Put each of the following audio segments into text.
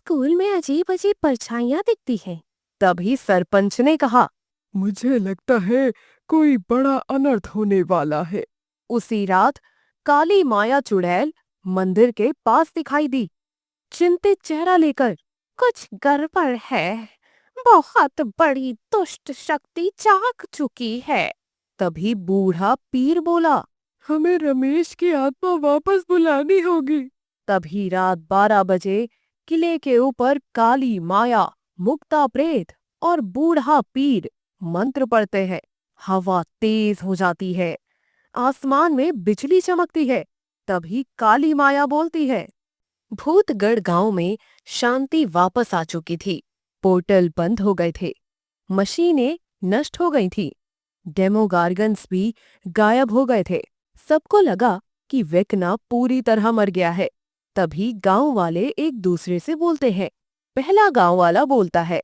School में अजीब अजीब परछाइयां दिखती हैं। तभी सरपंच ने कहा, मुझे लगता है कोई बड़ा अनर्थ होने वाला है। उसी रात काली माया चुड़ैल मंदिर के पास दिखाई दी, चिंतित चेहरा लेकर। कुछ गड़बड़ है, बहुत बड़ी दुष्ट शक्ति जाग चुकी है। तभी बूढ़ा पीर बोला, हमें रमेश की आत्मा वापस बुलानी होगी। तभी रात 12 बजे किले के ऊपर काली माया, मुक्ता प्रेत और बूढ़ा पीर मंत्र पढ़ते हैं। हवा तेज हो जाती है, आसमान में बिजली चमकती है। तभी काली माया बोलती है। भूतगढ़ गांव में शांति वापस आ चुकी थी। पोर्टल बंद हो गए थे, मशीनें नष्ट हो गई थी, डेमो गार्गन्स भी गायब हो गए थे। सबको लगा कि वेकना पूरी तरह मर गया है। तभी गांव वाले एक दूसरे से बोलते हैं। पहला गांव वाला बोलता है,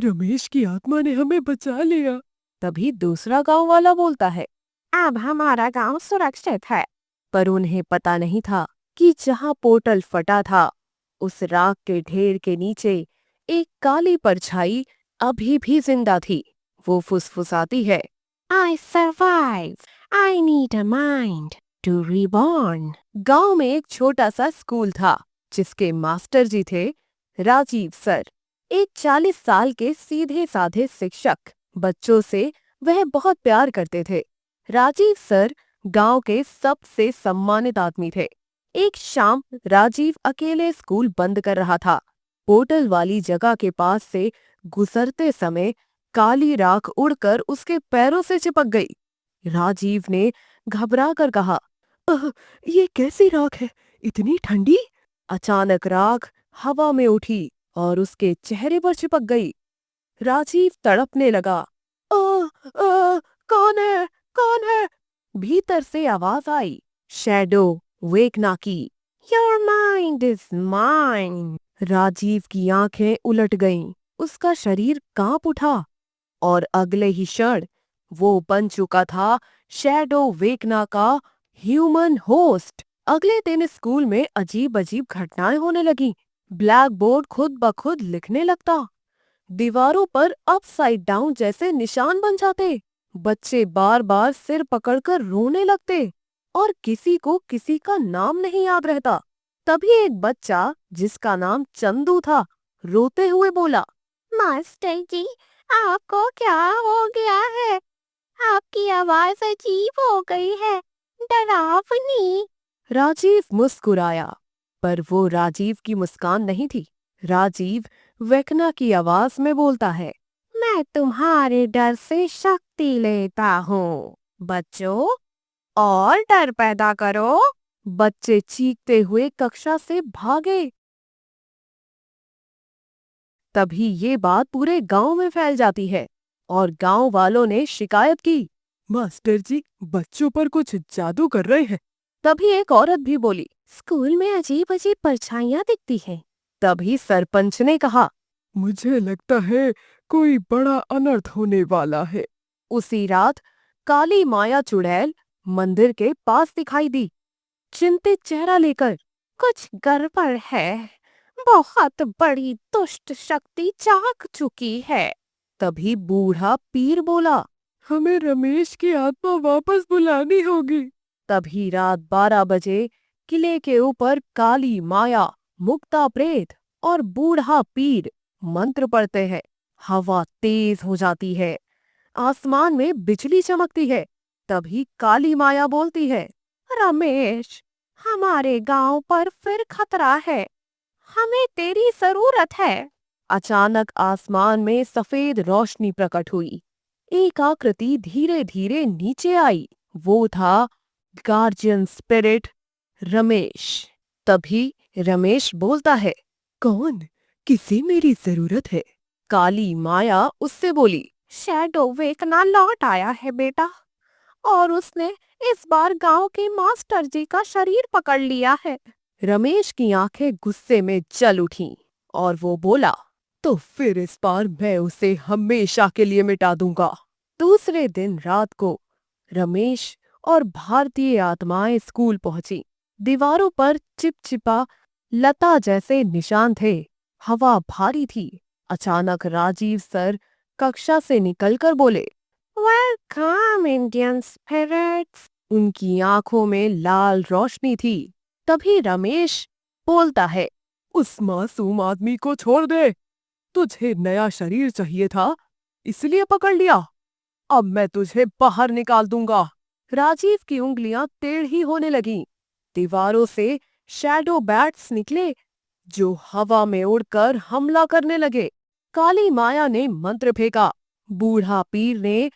रमेश की आत्मा ने हमें बचा लिया। तभी दूसरा गांव वाला बोलता है, अब हमारा गांव सुरक्षित है। पर उन्हें पता नहीं था कि जहां पोर्टल फटा था, उस राख के ढेर के नीचे एक काली परछाई अभी भी जिंदा थी। वो फुसफुसाती है, I survive. I need a mind to reborn. गांव में एक छोटा सा स्कूल था, जिसके मास्टर जी थे राजीव सर। एक 40 साल के सीधे साधे शिक्षक। बच्चों से वह बहुत प्यार करते थे। राजीव सर गांव के सबसे सम्मानित आदमी थे। एक शाम राजीव अकेले स्कूल बंद कर रहा था। पोर्टल वाली जगह के पास से गुजरते समय काली राख उड़कर उसके पैरों से चिपक गई। राजीव ने घबरा कर कहा, ये कैसी राख है, इतनी ठंडी। अचानक राख हवा में उठी और उसके चेहरे पर चिपक गई। राजीव तड़पने लगा। "आ, कौन है, कौन है?" भीतर से आवाज आई, शैडो वेकना की। Your mind is mine. Rajiv की आंखें उलट गईं, उसका शरीर कांप उठा और अगले ही क्षण वो बन चुका था शैडो वेकना का ह्यूमन होस्ट। अगले दिन स्कूल में अजीब अजीब घटनाएं होने लगी। ब्लैक बोर्ड खुद ब खुद लिखने लगता, दीवारों पर अपसाइड डाउन जैसे निशान बन जाते, बच्चे बार बार सिर पकड़कर रोने लगते और किसी को किसी का नाम नहीं याद रहता। तभी एक बच्चा, जिसका नाम चंदू था, रोते हुए बोला, मास्टर जी, आपको क्या हो गया है? आपकी आवाज अजीब हो गई है, डरावनी। राजीव मुस्कुराया, पर वो राजीव की मुस्कान नहीं थी। राजीव वेकना की आवाज में बोलता है, मैं तुम्हारे डर से शक्ति लेता हूँ। बच्चों, और डर पैदा करो। बच्चे चीखते हुए कक्षा से भागे। तभी ये बात पूरे गांव में फैल जाती है और गांव वालों ने शिकायत की। मास्टर जी बच्चों पर कुछ जादू कर रहे हैं। तभी एक औरत भी बोली, स्कूल में अजीब अजीब परछाइयां दिखती हैं। तभी सरपंच ने कहा, मुझे लगता है कोई बड़ा अनर्थ होने वाला है। उसी रात काली माया चुड़ैल मंदिर के पास दिखाई दी, चिंतित चेहरा लेकर। कुछ गड़बड़ है, बहुत बड़ी दुष्ट शक्ति जाग चुकी है। तभी बूढ़ा पीर बोला, हमें रमेश की आत्मा वापस बुलानी होगी। तभी रात 12 बजे किले के ऊपर काली माया, मुक्ता प्रेत और बूढ़ा पीर मंत्र पढ़ते हैं। हवा तेज हो जाती है, आसमान में बिजली चमकती है। तभी काली माया बोलती है, रमेश, हमारे गांव पर फिर खतरा है, हमें तेरी जरूरत है। अचानक आसमान में सफेद रोशनी प्रकट हुई। एक आकृति धीरे धीरे नीचे आई। वो था गार्जियन स्पिरिट रमेश। तभी रमेश बोलता है, कौन? किसी मेरी जरूरत है। काली माया उससे बोली, शैडो वेकना लौट आया है बेटा, और उसने इस बार गांव के मास्टर जी का शरीर पकड़ लिया है। रमेश की आंखें गुस्से में जल उठीं और वो बोला, तो फिर इस बार मैं उसे हमेशा के लिए मिटा दूंगा। दूसरे दिन रात को रमेश और भारतीय आत्माएं स्कूल पहुंची। दीवारों पर चिपचिपा लता जैसे निशान थे। हवा भारी थी। अचानक राजीव सर कक्षा से निकलकर बोले, वेलकम इंडियन स्पिरिट्स। उनकी आंखों में लाल रोशनी थी। तभी रमेश बोलता है, उस मासूम आदमी को छोड़ दे। तुझे नया शरीर चाहिए था, इसलिए पकड़ लिया। अब मैं तुझे बाहर निकाल दूंगा। राजीव की उंगलियां टेढ़ी होने लगीं। दीवारों से शैडो बैट्स निकले जो हवा में उड़कर हमला करने लगे। काली माया ने मंत्र फेंका। बूढ़ा पीर ने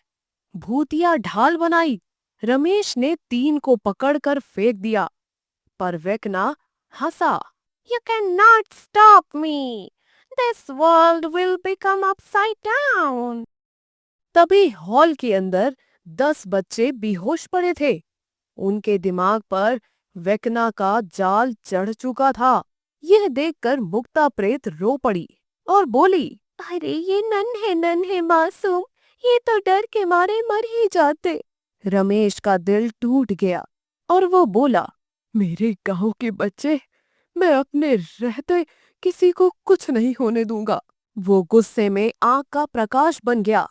भूतिया ढाल बनाई। रमेश ने 3 को पकड़कर फेंक दिया, पर Vecna Hansa. You cannot stop me. This world will become upside down. तभी हॉल के अंदर 10 बच्चे बेहोश पड़े थे। उनके दिमाग पर वेकना का जाल चढ़ चुका था। यह देखकर मुक्ता प्रेत रो पड़ी और बोली, अरे ये नन्हे नन्हे मासूम, ये तो डर के मारे मर ही जाते। रमेश का दिल टूट गया और वो बोला, मेरे गांव के बच्चे, मैं अपने रहते किसी को कुछ नहीं होने दूंगा। वो गुस्से में आंख का प्रकाश बन गया।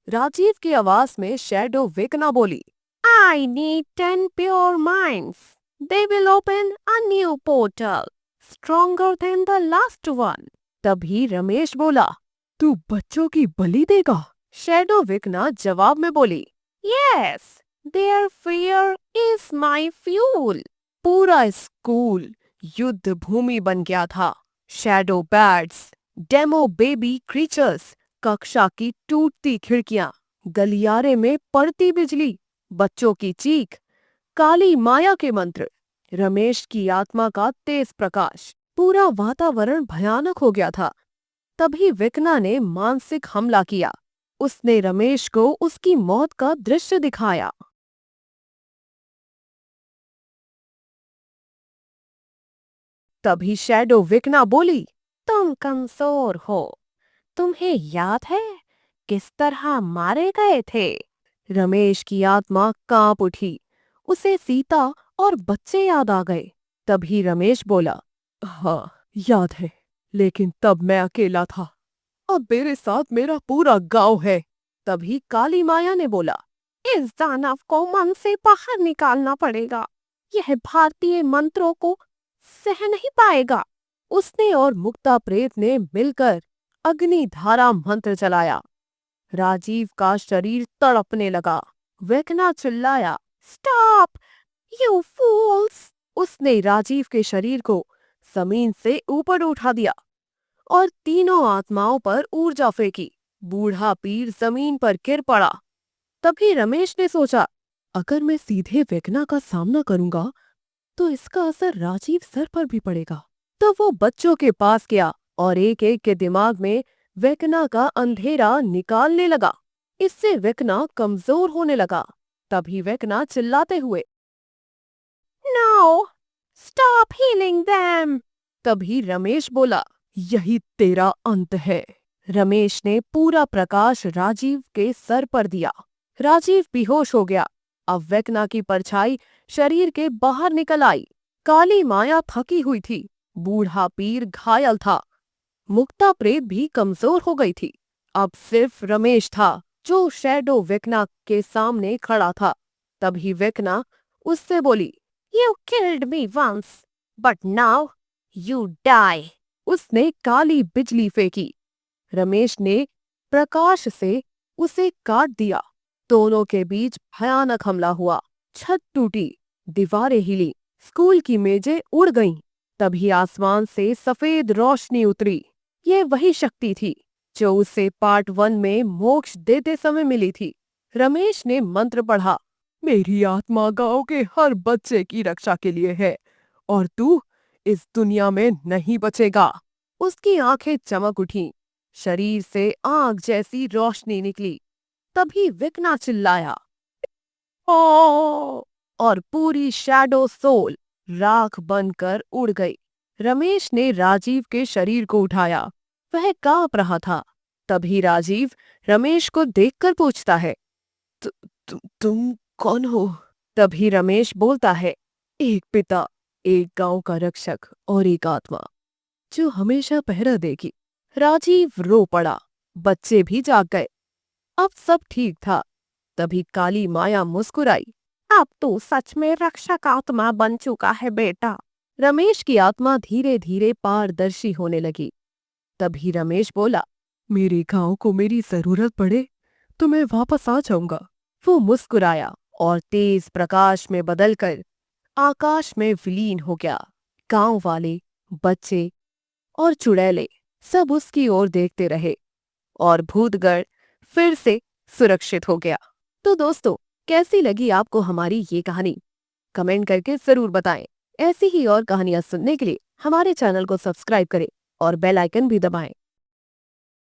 राजीव की आवाज में शैडो वेकना बोली, I need 10 pure minds. They will open a new portal, stronger than the last one. तभी रमेश बोला, तू बच्चों की बलि देगा? शैडो वेकना जवाब में बोली, Yes, their fear is my fuel. पूरा स्कूल युद्ध भूमि बन गया था। Shadow bats, demo baby creatures, कक्षा की टूटती खिड़कियां, गलियारे में पड़ती बिजली, बच्चों की चीख, काली माया के मंत्र, रमेश की आत्मा का तेज प्रकाश। पूरा वातावरण भयानक हो गया था। तभी वेकना ने मानसिक हमला किया। उसने रमेश को उसकी मौत का दृश्य दिखाया। तभी शैडो वेकना बोली, तुम कमजोर हो। तुम्हें याद है किस तरह मारे गए थे? रमेश की आत्मा कांप उठी। उसे सीता और बच्चे याद आ गए। तभी रमेश बोला, हाँ, याद है, लेकिन तब मैं अकेला था। अब मेरे साथ मेरा पूरा गांव है। तभी काली माया ने बोला, इस दानव को मन से बाहर निकालना पड़ेगा। यह भारतीय मंत्रों को सह नहीं पाएगा। उसने और मुक्ता प्रेत ने मिलकर अग्नि धारा मंत्र चलाया। राजीव का शरीर तड़पने लगा। वेकना चिल्लाया, स्टॉप यू फूल्स। उसने राजीव के शरीर को जमीन से ऊपर उठा दिया और तीनों आत्माओं पर ऊर्जा फेंकी। बूढ़ा पीर जमीन पर गिर पड़ा। तभी रमेश ने सोचा, अगर मैं सीधे वेकना का सामना करूंगा तो इसका असर राजीव सर पर भी पड़ेगा। तो वो बच्चों के पास गया और एक एक के दिमाग में वेकना का अंधेरा निकालने लगा। इससे वेकना कमजोर होने लगा। तभी वेकना चिल्लाते हुए, नो स्टॉप हीलिंग देम। तभी रमेश बोला, यही तेरा अंत है। रमेश ने पूरा प्रकाश राजीव के सर पर दिया। राजीव बेहोश हो गया। अब वेकना की परछाई शरीर के बाहर निकल आई। काली माया थकी हुई थी। बूढ़ा पीर घायल था। मुक्ता प्रेत भी कमजोर हो गई थी। अब सिर्फ रमेश था जो शैडो वेकना के सामने खड़ा था। तभी वेकना उससे बोली, you killed me once but now you die. उसने काली बिजली फेंकी। रमेश ने प्रकाश से उसे काट दिया। दोनों के बीच भयानक हमला हुआ। छत टूटी, दीवारें हिली, स्कूल की मेजें उड़ गईं। तभी आसमान से सफेद रोशनी उतरी। ये वही शक्ति थी जो उसे पार्ट 1 में मोक्ष देते समय मिली थी। रमेश ने मंत्र पढ़ा, मेरी आत्मा गांव के हर बच्चे की रक्षा के लिए है और तू इस दुनिया में नहीं बचेगा। उसकी आंखें चमक उठीं। शरीर से आग जैसी रोशनी निकली। तभी वेकना चिल्लाया, ओ! और पूरी शैडो सोल राख बनकर उड़ गई। रमेश ने राजीव के शरीर को उठाया। वह कांप रहा था। तभी राजीव रमेश को देखकर पूछता है, तुम कौन हो? तभी रमेश बोलता है, एक पिता, एक गांव का रक्षक और एक आत्मा। जो हमेशा पहरा देगी। राजीव रो पड़ा। बच्चे भी जाग गए। अब सब ठीक था। तभी काली माया मुस्कुराई। अब तो सच में रक्षक आत्मा बन चुका है बेटा। रमेश की आत्मा धीरे धीरे पारदर्शी होने लगी। तभी रमेश बोला, मेरे गांव को मेरी जरूरत पड़े तो मैं वापस आ जाऊंगा। वो मुस्कुराया और तेज प्रकाश में बदलकर आकाश में विलीन हो गया। गांव वाले, बच्चे और चुड़ैले सब उसकी ओर देखते रहे और भूतगढ़ फिर से सुरक्षित हो गया। तो दोस्तों, कैसी लगी आपको हमारी ये कहानी? कमेंट करके जरूर बताएं। ऐसी ही और कहानियां सुनने के लिए हमारे चैनल को सब्सक्राइब करें और बेल आइकन भी दबाएं।